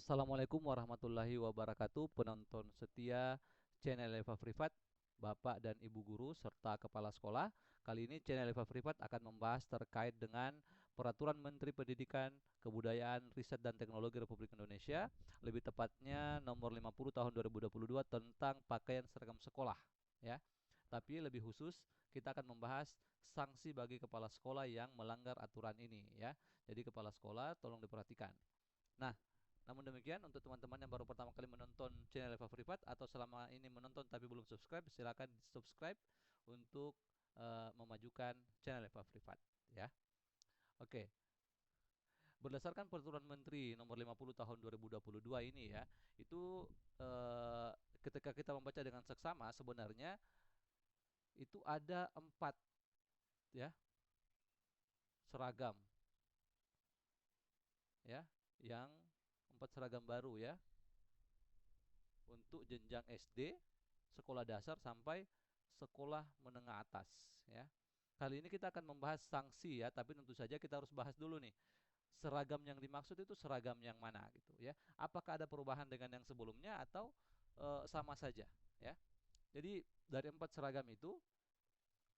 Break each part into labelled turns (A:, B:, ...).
A: Assalamualaikum warahmatullahi wabarakatuh, penonton setia channel Eva Privat, Bapak dan Ibu guru serta kepala sekolah. Kali ini channel Eva Privat akan membahas terkait dengan Peraturan Menteri Pendidikan, Kebudayaan, Riset dan Teknologi Republik Indonesia, lebih tepatnya nomor 50 tahun 2022 tentang pakaian seragam sekolah, ya. Tapi lebih khusus kita akan membahas sanksi bagi kepala sekolah yang melanggar aturan ini, ya. Jadi kepala sekolah tolong diperhatikan. Nah, namun demikian, untuk teman-teman yang baru pertama kali menonton channel Eva Privat atau selama ini menonton tapi belum subscribe, silakan subscribe untuk memajukan channel Eva Privat, ya. Oke, berdasarkan Peraturan Menteri Nomor 50 Tahun 2022 ini, ya, itu eh, ketika kita membaca dengan seksama sebenarnya itu ada 4, ya, seragam, ya, yang 4 seragam baru, ya, untuk jenjang SD, sekolah dasar sampai sekolah menengah atas, ya. Kali ini kita akan membahas sanksi, ya, tapi tentu saja kita harus bahas dulu nih, seragam yang dimaksud itu seragam yang mana gitu, ya. Apakah ada perubahan dengan yang sebelumnya atau sama saja, ya. Jadi dari 4 seragam itu,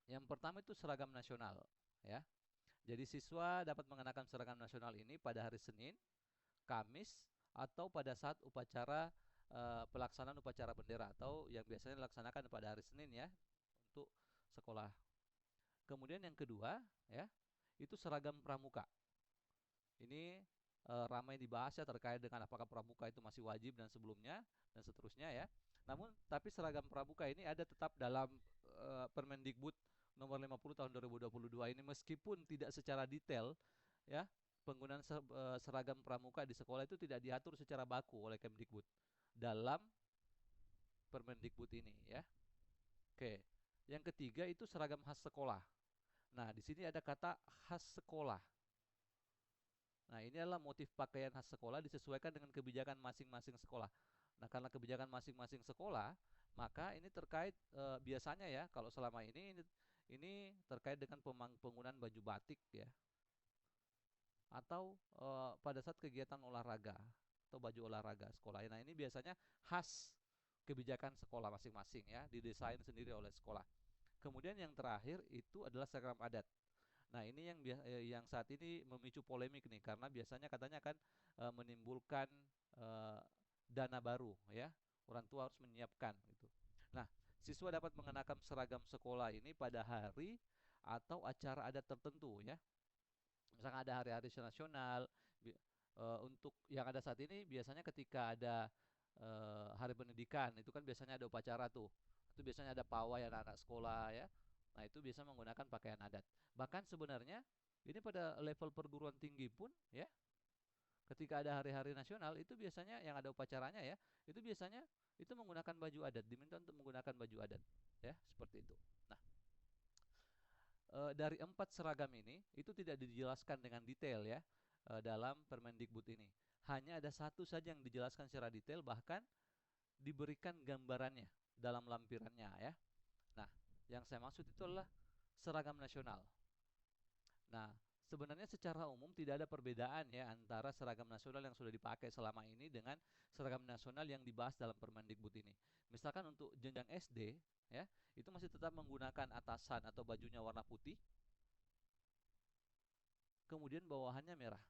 A: yang pertama itu seragam nasional, ya. Jadi siswa dapat mengenakan seragam nasional ini pada hari Senin, Kamis, atau pada saat upacara pelaksanaan upacara bendera atau yang biasanya dilaksanakan pada hari Senin, ya, untuk sekolah. Kemudian yang kedua, ya, itu seragam pramuka. Ini ramai dibahas, ya, terkait dengan apakah pramuka itu masih wajib dan sebelumnya dan seterusnya, ya. Namun tapi seragam pramuka ini ada tetap dalam Permendikbud nomor 50 tahun 2022 ini, meskipun tidak secara detail, ya, penggunaan seragam pramuka di sekolah itu tidak diatur secara baku oleh Kemdikbud dalam Permendikbud ini, ya. Oke. Yang ketiga itu seragam khas sekolah. Nah, di sini ada kata khas sekolah. Nah, ini adalah motif pakaian khas sekolah disesuaikan dengan kebijakan masing-masing sekolah. Nah, karena kebijakan masing-masing sekolah, maka ini terkait biasanya, ya, kalau selama ini terkait dengan penggunaan baju batik, ya, atau pada saat kegiatan olahraga atau baju olahraga sekolah. Nah, ini biasanya khas kebijakan sekolah masing-masing, ya, didesain sendiri oleh sekolah. Kemudian yang terakhir itu adalah seragam adat. Nah, ini yang saat ini memicu polemik nih, karena biasanya katanya akan menimbulkan eh, dana baru, ya. Orang tua harus menyiapkan gitu. Nah, siswa dapat mengenakan seragam sekolah ini pada hari atau acara adat tertentu, ya. Misalkan ada hari-hari nasional, untuk yang ada saat ini biasanya ketika ada hari pendidikan itu kan biasanya ada upacara tuh. Itu biasanya ada pawai anak-anak sekolah, ya. Nah, itu biasa menggunakan pakaian adat. Bahkan sebenarnya ini pada level perguruan tinggi pun, ya, ketika ada hari-hari nasional itu biasanya yang ada upacaranya, ya, itu biasanya itu menggunakan baju adat, diminta untuk menggunakan baju adat, ya, seperti itu. Nah, dari 4 seragam ini itu tidak dijelaskan dengan detail, ya, dalam Permendikbud ini. Hanya ada satu saja yang dijelaskan secara detail, bahkan diberikan gambarannya dalam lampirannya, ya. Nah, yang saya maksud itu adalah seragam nasional. Nah, sebenarnya secara umum tidak ada perbedaan, ya, antara seragam nasional yang sudah dipakai selama ini dengan seragam nasional yang dibahas dalam Permendikbud ini. Misalkan untuk jenjang SD, ya, itu masih tetap menggunakan atasan atau bajunya warna putih, kemudian bawahannya merah,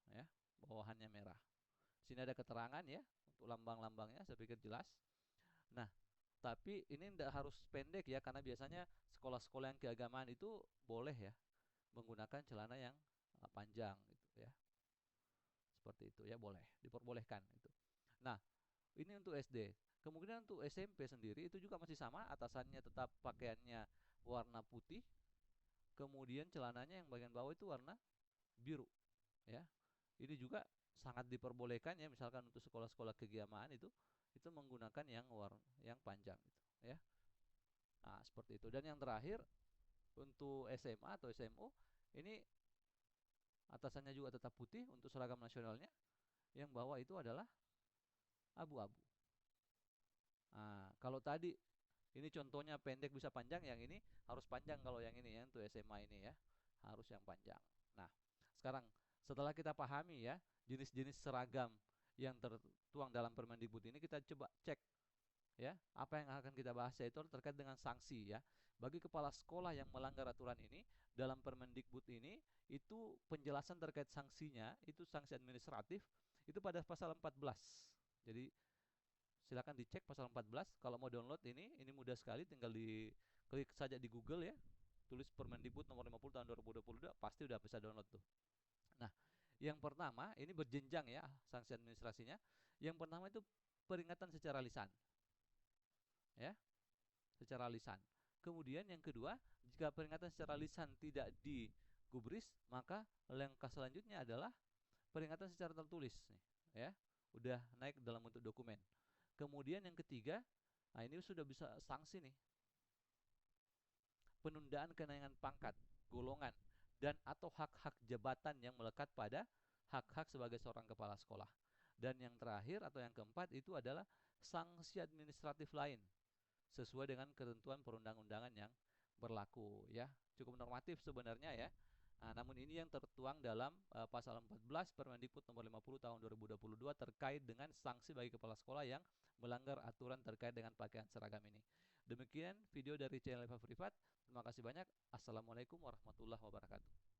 A: ya, bawahannya merah. Sini ada keterangan, ya, untuk lambang-lambangnya, saya pikir jelas. Nah, tapi ini tidak harus pendek, ya, karena biasanya sekolah-sekolah yang keagamaan itu boleh, ya, menggunakan celana yang panjang gitu, ya. Seperti itu, ya, boleh, diperbolehkan itu. Nah, ini untuk SD. Kemudian untuk SMP sendiri itu juga masih sama, atasannya tetap pakaiannya warna putih, kemudian celananya yang bagian bawah itu warna biru, ya. Ini juga sangat diperbolehkan, ya, misalkan untuk sekolah-sekolah keagamaan itu menggunakan yang panjang gitu, ya. Nah, seperti itu. Dan yang terakhir untuk SMA atau SMU ini atasannya juga tetap putih untuk seragam nasionalnya, yang bawah itu adalah abu-abu. Nah, kalau tadi ini contohnya pendek bisa panjang, yang ini harus panjang kalau yang ini, ya, untuk SMA ini, ya, harus yang panjang. Nah, sekarang Setelah kita pahami ya jenis-jenis seragam yang tertuang dalam Permendikbud ini, kita coba cek ya apa yang akan kita bahas, yaitu terkait dengan sanksi ya bagi kepala sekolah yang melanggar aturan ini. Dalam Permendikbud ini itu penjelasan terkait sanksinya, itu sanksi administratif itu pada pasal 14. Jadi silakan dicek pasal 14. Kalau mau download ini mudah sekali, tinggal di klik saja di Google ya, tulis Permendikbud nomor 50 tahun 2022, pasti udah bisa download tuh. Nah, yang pertama ini berjenjang ya sanksi administrasinya. Yang pertama itu peringatan secara lisan ya, secara lisan. Kemudian yang kedua, jika peringatan secara lisan tidak digubris, maka langkah selanjutnya adalah peringatan secara tertulis nih, ya. Udah naik dalam bentuk dokumen. Kemudian yang ketiga, nah ini sudah bisa sanksi nih. Penundaan kenaikan pangkat, golongan, dan atau hak-hak jabatan yang melekat pada hak-hak sebagai seorang kepala sekolah. Dan yang terakhir atau yang keempat itu adalah sanksi administratif lain sesuai dengan ketentuan perundang-undangan yang berlaku ya. Cukup normatif sebenarnya ya. Nah, namun ini yang tertuang dalam pasal 14 Permendikbud nomor 50 tahun 2022 terkait dengan sanksi bagi kepala sekolah yang melanggar aturan terkait dengan pakaian seragam ini. Demikian video dari channel Eva Privat. Terima kasih banyak. Assalamualaikum warahmatullahi wabarakatuh.